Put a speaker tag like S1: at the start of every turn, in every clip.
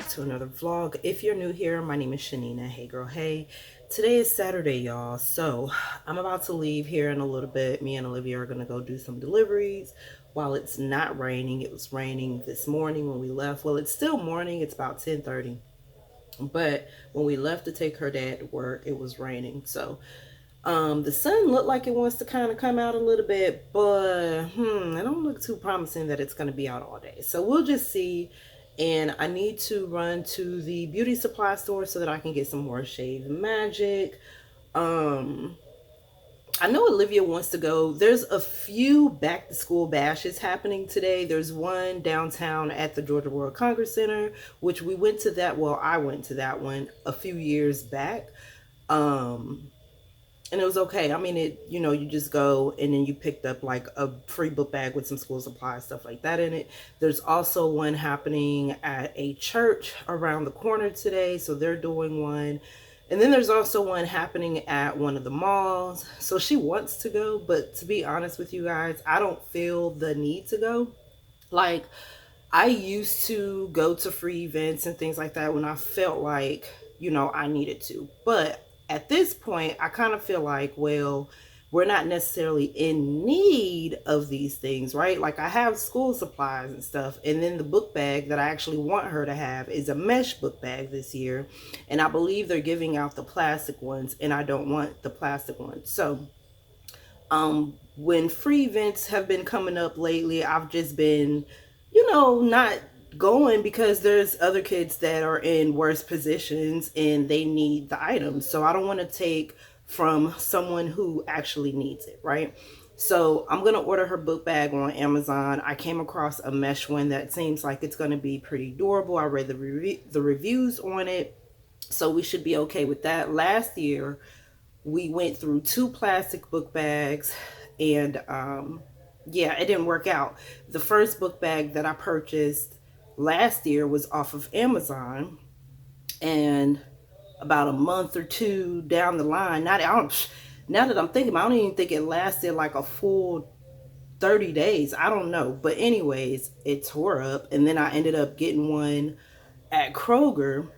S1: back to another vlog. If you're new here, my name is Chanina. Hey girl, hey. Today is Saturday, y'all. So I'm about to leave here in a little bit. Me and Olivia are gonna go do some deliveries while it's not raining. It was raining this morning when we left. Well, it's still morning. It's about 10:30. But when we left to take her dad to work, it was raining. So the sun looked like it wants to kind of come out a little bit, but it don't look too promising that it's going to be out all day. So we'll just see. And I need to run to the beauty supply store so that I can get some more Shave Magic. I know Olivia wants to go. There's a few back to school bashes happening today. There's one downtown at the Georgia World Congress Center, which we went to that. Well, I went to that one a few years back. And it was okay. I mean, you just go and then you picked up like a free book bag with some school supplies, stuff like that in it. There's also one happening at a church around the corner today. So they're doing one. And then there's also one happening at one of the malls. So she wants to go, but to be honest with you guys, I don't feel the need to go. Like, I used to go to free events and things like that when I felt like, I needed to. But at this point, I kind of feel like, well, we're not necessarily in need of these things, right? Like, I have school supplies and stuff. And then the book bag that I actually want her to have is a mesh book bag this year. And I believe they're giving out the plastic ones, and I don't want the plastic ones. So, when free events have been coming up lately, I've just been, not going because there's other kids that are in worse positions and they need the items. So I don't want to take from someone who actually needs it, right? So I'm going to order her book bag on Amazon. I came across a mesh one that seems like it's going to be pretty durable. I read the reviews on it, so we should be okay with that. Last year, we went through 2 plastic book bags and yeah, it didn't work out. The first book bag that I purchased last year was off of Amazon, and about a month or 2 down the line, now that I'm thinking, I don't even think it lasted like a full 30 days. I don't know. But anyways, it tore up, and then I ended up getting one at Kroger.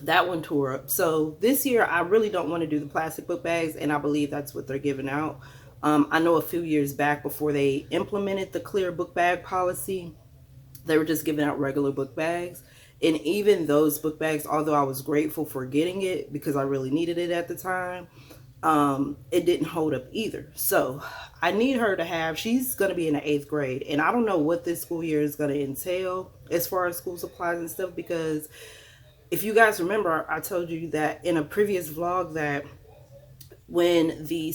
S1: That one tore up. So this year, I really don't want to do the plastic book bags, and I believe that's what they're giving out. I know a few years back, before they implemented the clear book bag policy, they were just giving out regular book bags. And even those book bags, although I was grateful for getting it because I really needed it at the time, it didn't hold up either. So I need her to have, she's going to be in the 8th grade. And I don't know what this school year is going to entail as far as school supplies and stuff, because if you guys remember, I told you that in a previous vlog that when the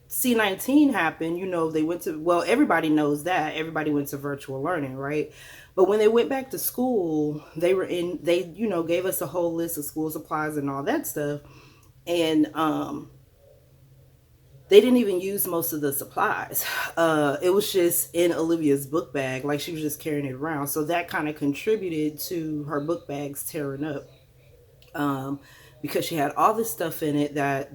S1: C-19 happened, they went to, well, everybody knows that. Everybody went to virtual learning, right? But when they went back to school, they gave us a whole list of school supplies and all that stuff. And they didn't even use most of the supplies. It was just in Olivia's book bag, like she was just carrying it around. So that kind of contributed to her book bags tearing up, because she had all this stuff in it that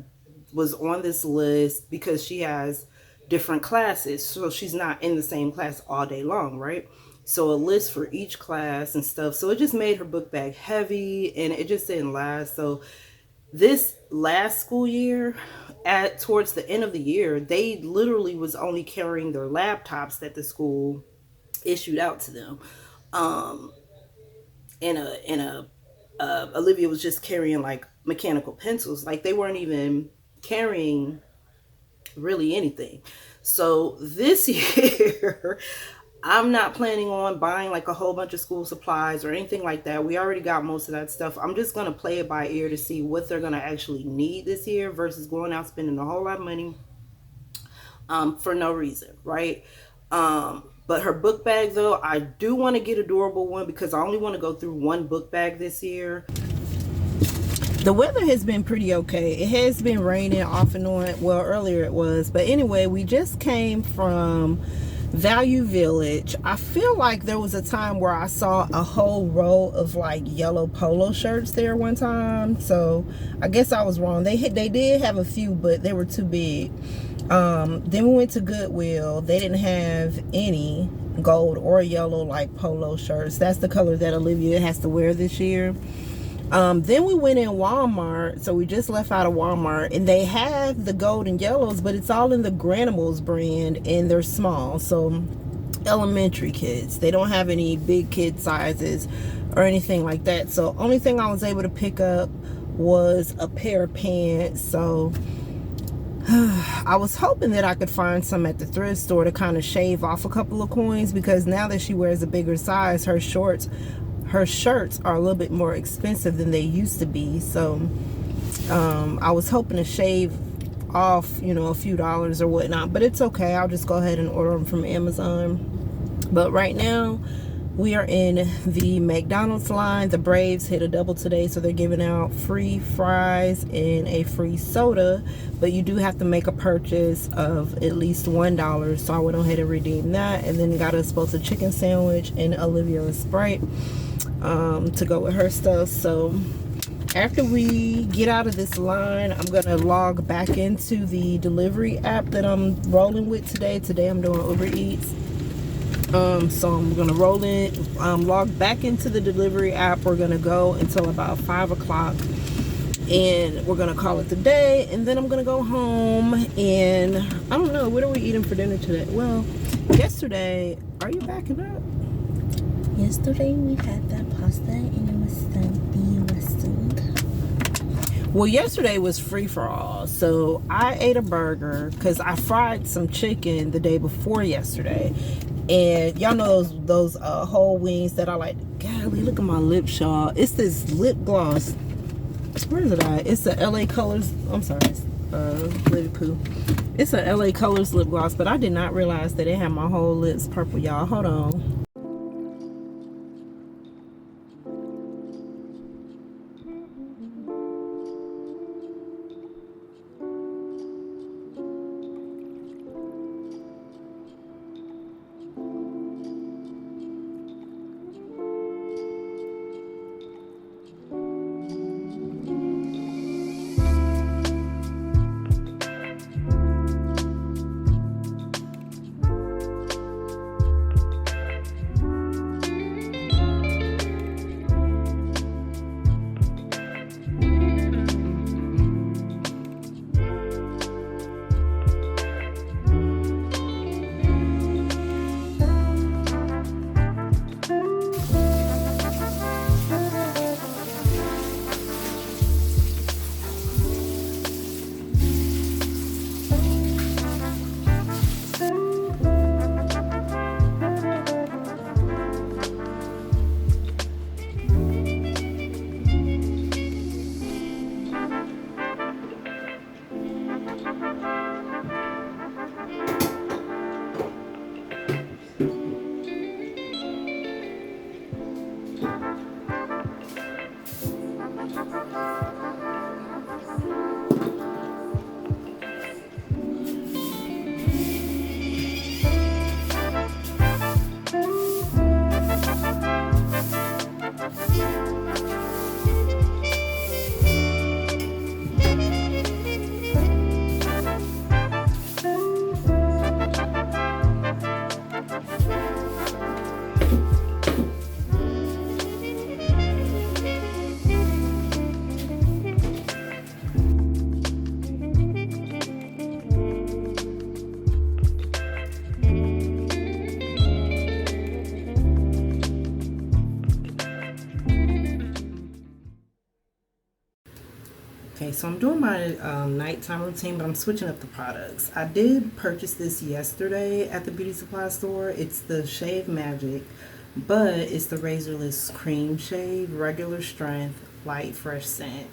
S1: was on this list because she has different classes. So she's not in the same class all day long, right? So a list for each class and stuff. So it just made her book bag heavy, and it just didn't last. So this last school year, towards the end of the year, they literally was only carrying their laptops that the school issued out to them. Olivia was just carrying like mechanical pencils. Like, they weren't even carrying really anything. So this year, I'm not planning on buying like a whole bunch of school supplies or anything like that. We already got most of that stuff. I'm just going to play it by ear to see what they're going to actually need this year versus going out spending a whole lot of money for no reason, right? But her book bag, though, I do want to get a durable one because I only want to go through one book bag this year. The weather has been pretty okay. It has been raining off and on. Well, earlier it was. But anyway, we just came from Value Village. I feel like there was a time where I saw a whole row of like yellow polo shirts there one time. So I guess I was wrong. They did have a few, but they were too big. Then we went to Goodwill. They didn't have any. gold or yellow like polo shirts. That's the color that Olivia has to wear this year. Then we went in Walmart, so we just left out of Walmart, and they have the gold and yellows, but it's all in the Granimals brand, and they're small, so elementary kids. They don't have any big kid sizes or anything like that. So only thing I was able to pick up was a pair of pants. So I was hoping that I could find some at the thrift store to kind of shave off a couple of coins, because now that she wears a bigger size, her shirts are a little bit more expensive than they used to be. So I was hoping to shave off, you know, a few dollars or whatnot, but it's okay. I'll just go ahead and order them from Amazon. But right now we are in the McDonald's line. The Braves hit a double today, so they're giving out free fries and a free soda, but you do have to make a purchase of at least $1. So I went ahead and redeemed that, and then got us both a chicken sandwich and Olivia a Sprite to go with her stuff. So after we get out of this line, I'm gonna log back into the delivery app that I'm rolling with today. Today I'm doing Uber Eats. So I'm gonna log back into the delivery app. We're gonna go until about 5 o'clock, and we're gonna call it the day, and then I'm gonna go home. And I don't know, what are we eating for dinner today? Well, yesterday, are you backing up?
S2: Yesterday we had that pasta and it was disgusting.
S1: Well, yesterday was free for all, so I ate a burger because I fried some chicken the day before yesterday. And y'all know those whole wings that I like. Golly, look at my lips, y'all. It's this lip gloss. Where is it at? It's the LA Colors. I'm sorry, Lily Poo. It's a LA Colors lip gloss, but I did not realize that it had my whole lips purple, y'all. Hold on. Okay, so I'm doing my nighttime routine, but I'm switching up the products. I did purchase this yesterday at the beauty supply store. It's the Shave Magic, but it's the razorless cream shave, regular strength, light fresh scent.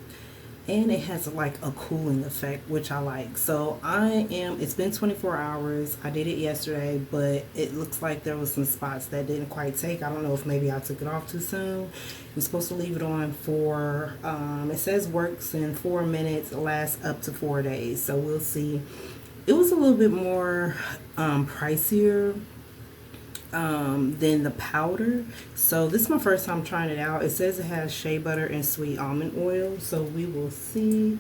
S1: And it has like a cooling effect, which I like. So it's been 24 hours. I did it yesterday, but it looks like there was some spots that didn't quite take. I don't know if maybe I took it off too soon. You're supposed to leave it on for, it says works in 4 minutes, lasts up to 4 days. So we'll see. It was a little bit more pricier than the powder. So this is my first time trying it out. It says it has shea butter and sweet almond oil, so we will see.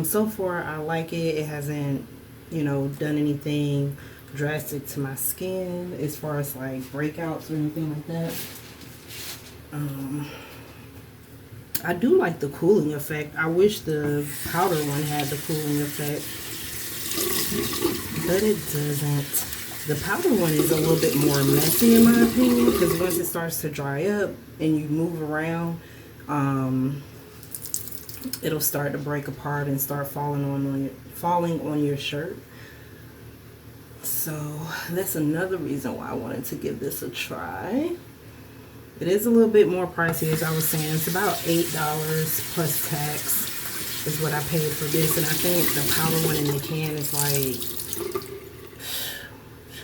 S1: So far I like it. It hasn't, done anything drastic to my skin as far as like breakouts or anything like that. I do like the cooling effect. I wish the powder one had the cooling effect, but it doesn't. The powder one is a little bit more messy in my opinion, because once it starts to dry up and you move around, it'll start to break apart and start falling on your shirt. So that's another reason why I wanted to give this a try. It is a little bit more pricey, as I was saying. It's about $8 plus tax is what I paid for this, and I think the powder one in the can is like,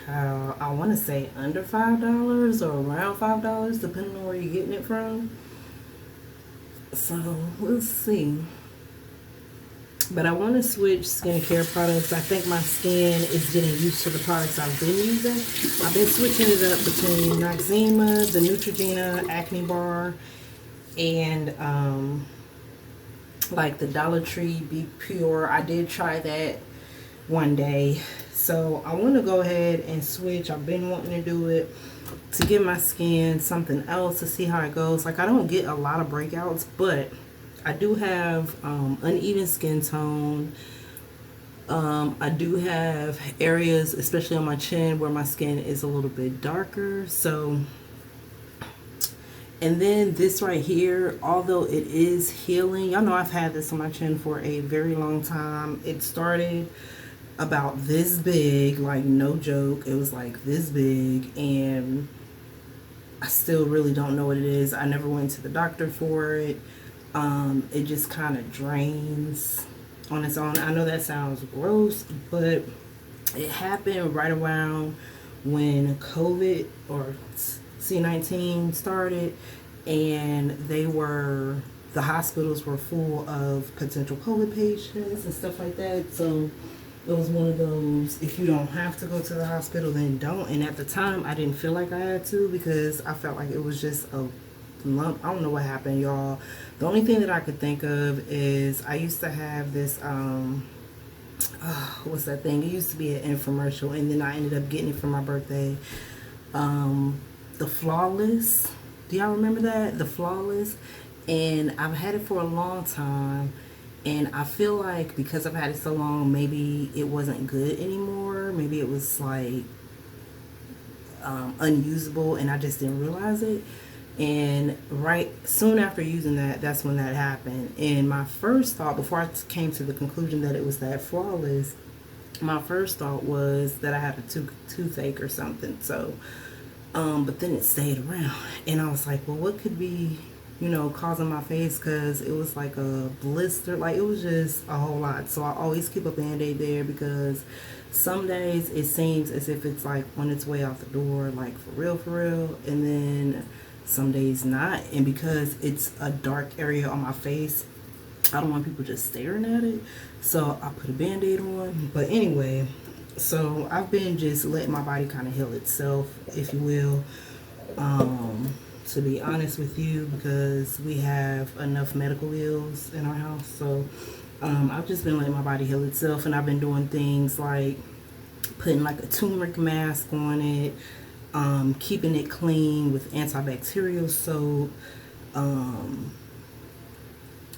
S1: I want to say under $5 or around $5, depending on where you're getting it from. So we'll see. But I want to switch skincare products. I think my skin is getting used to the products I've been using. I've been switching it up between Noxzema, the Neutrogena Acne Bar, and like the Dollar Tree Be Pure. I did try that one day. So I want to go ahead and switch. I've been wanting to do it to give my skin something else to see how it goes. Like, I don't get a lot of breakouts, but I do have uneven skin tone. I do have areas, especially on my chin, where my skin is a little bit darker. So, and then this right here, although it is healing, y'all know I've had this on my chin for a very long time. It started about this big, like no joke. It was like this big, and I still really don't know what it is. I never went to the doctor for it. It just kind of drains on its own. I know that sounds gross, but it happened right around when COVID or C-19 started, and the hospitals were full of potential COVID patients and stuff like that. So it was one of those, if you don't have to go to the hospital, then don't. And at the time, I didn't feel like I had to, because I felt like it was just a lump. I don't know what happened, y'all. The only thing that I could think of is I used to have this, what's that thing? It used to be an infomercial, and then I ended up getting it for my birthday. The Flawless. Do y'all remember that? The Flawless. And I've had it for a long time. And I feel like because I've had it so long, maybe it wasn't good anymore. Maybe it was like unusable, and I just didn't realize it. And right soon after using that, that's when that happened. And my first thought, before I came to the conclusion that it was that Flawless, my first thought was that I had a toothache or something. So, but then it stayed around, and I was like, well, what could be, causing my face? Because it was like a blister, like it was just a whole lot. So I always keep a Band-Aid there, because some days it seems as if it's like on its way out the door, like for real, and then some days not. And because it's a dark area on my face, I don't want people just staring at it, so I put a Band-Aid on. But anyway, so I've been just letting my body kind of heal itself, if you will, to be honest with you, because we have enough medical bills in our house. So I've just been letting my body heal itself, and I've been doing things like putting like a turmeric mask on it, keeping it clean with antibacterial soap,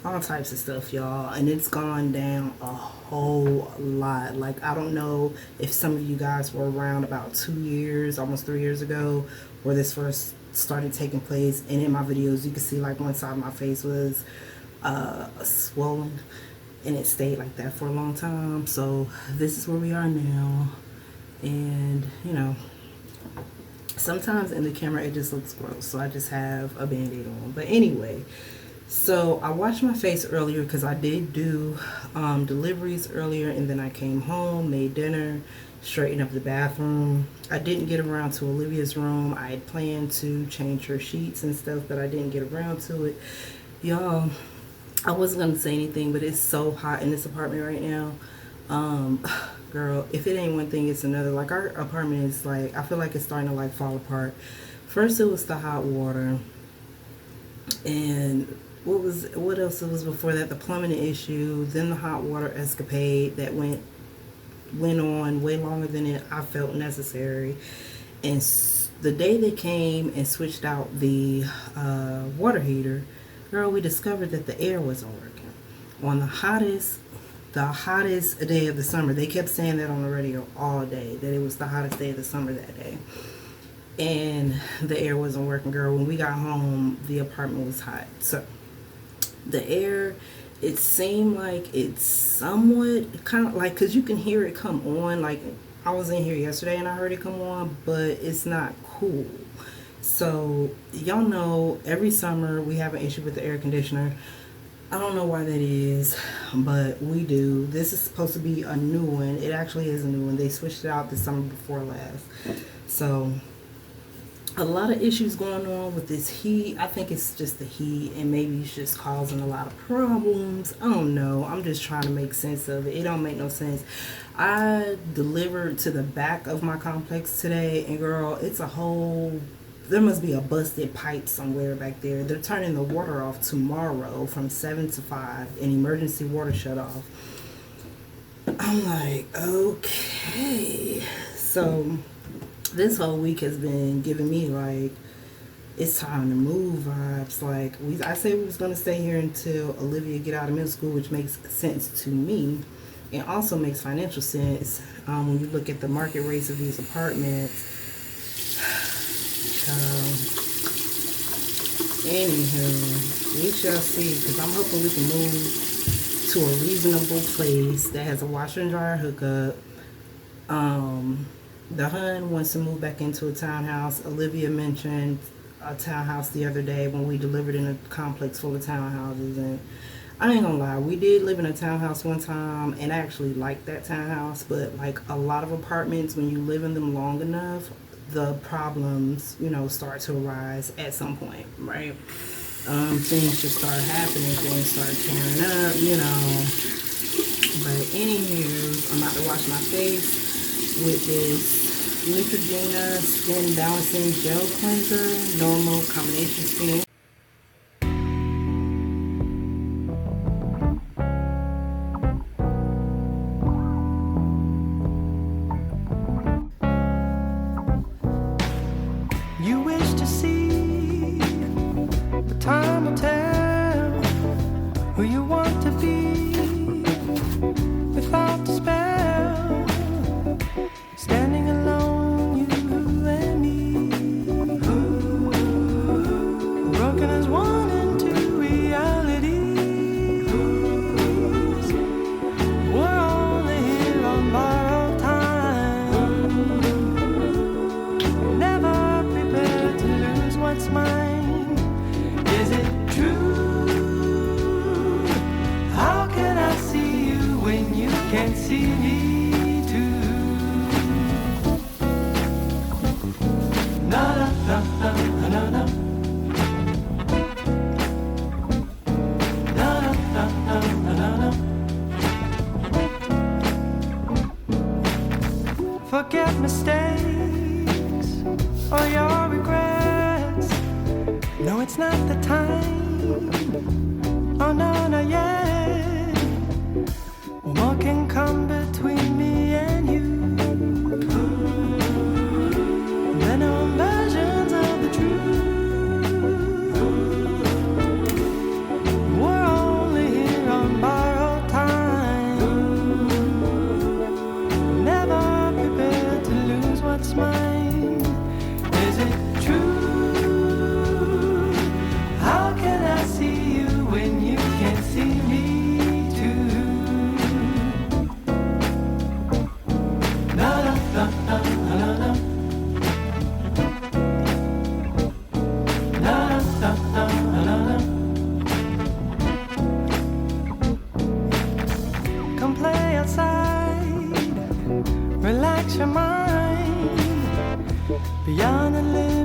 S1: all types of stuff, y'all. And it's gone down a whole lot. Like, I don't know if some of you guys were around about 2 years, almost 3 years ago, where this first started taking place. And in my videos, you can see like one side of my face was swollen, and it stayed like that for a long time. So this is where we are now. And sometimes in the camera it just looks gross, so I just have a Band-Aid on. But anyway, so I washed my face earlier because I did do deliveries earlier, and then I came home, made dinner, straightened up the bathroom. I didn't get around to Olivia's room. I had planned to change her sheets and stuff, but I didn't get around to it. Y'all, I wasn't going to say anything, but it's so hot in this apartment right now. Girl, if it ain't one thing, it's another. Like, our apartment is like, I feel like it's starting to like fall apart. First it was the hot water, and what else it was before that? The plumbing issue, then the hot water escapade that went went on way longer than I felt necessary. And the day they came and switched out the water heater, girl, we discovered that the air wasn't working on the hottest day of the summer. They kept saying that on the radio all day, that it was the hottest day of the summer that day. And the air wasn't working, girl. When we got home, the apartment was hot. So the air, it seemed like it's somewhat kind of like, because you can hear it come on. Like, I was in here yesterday and I heard it come on, but it's not cool. So y'all know every summer we have an issue with the air conditioner. I don't know why that is, but we do. This is supposed to be a new one. It actually is a new one. They switched it out the summer before last. So a lot of issues going on with this heat. I think it's just the heat, and maybe it's just causing a lot of problems. I don't know. I'm just trying to make sense of it. It don't make no sense. I delivered to the back of my complex today, and girl, it's a whole, there must be a busted pipe somewhere back there. They're turning the water off tomorrow from 7 to 5, an emergency water shut off. I'm like, okay. So this whole week has been giving me like, it's time to move vibes. Like, I said we was gonna stay here until Olivia get out of middle school, which makes sense to me. It also makes financial sense when you look at the market rates of these apartments. Anywho, we shall see, because I'm hoping we can move to a reasonable place that has a washer and dryer hookup. The hun wants to move back into a townhouse. Olivia mentioned a townhouse the other day when we delivered in a complex full of townhouses, and I ain't gonna lie, we did live in a townhouse one time, and I actually liked that townhouse, but like a lot of apartments, when you live in them long enough, the problems, start to arise at some point, right? Things just start happening, things start tearing up. But anywho, I'm about to wash my face with this Neutrogena Skin Balancing Gel Cleanser, normal combination skin.
S3: You wish to see, but time will tell who you want to be without the spell. Standing alone, you and me, broken as one and two realities. We're only here on borrowed time, never prepared to lose what's mine. Is it true? How can I see you when you can't see me? Forget mistakes or your regrets. No, it's not the time. Oh no, not yet. What can come between me and you? There are no versions of the truth. We're only here on borrowed time, never prepared to lose what's mine. Is it true? How can I see you when you can't see me too? Na na na na na na. Come play outside, relax your mind, beyond the limit.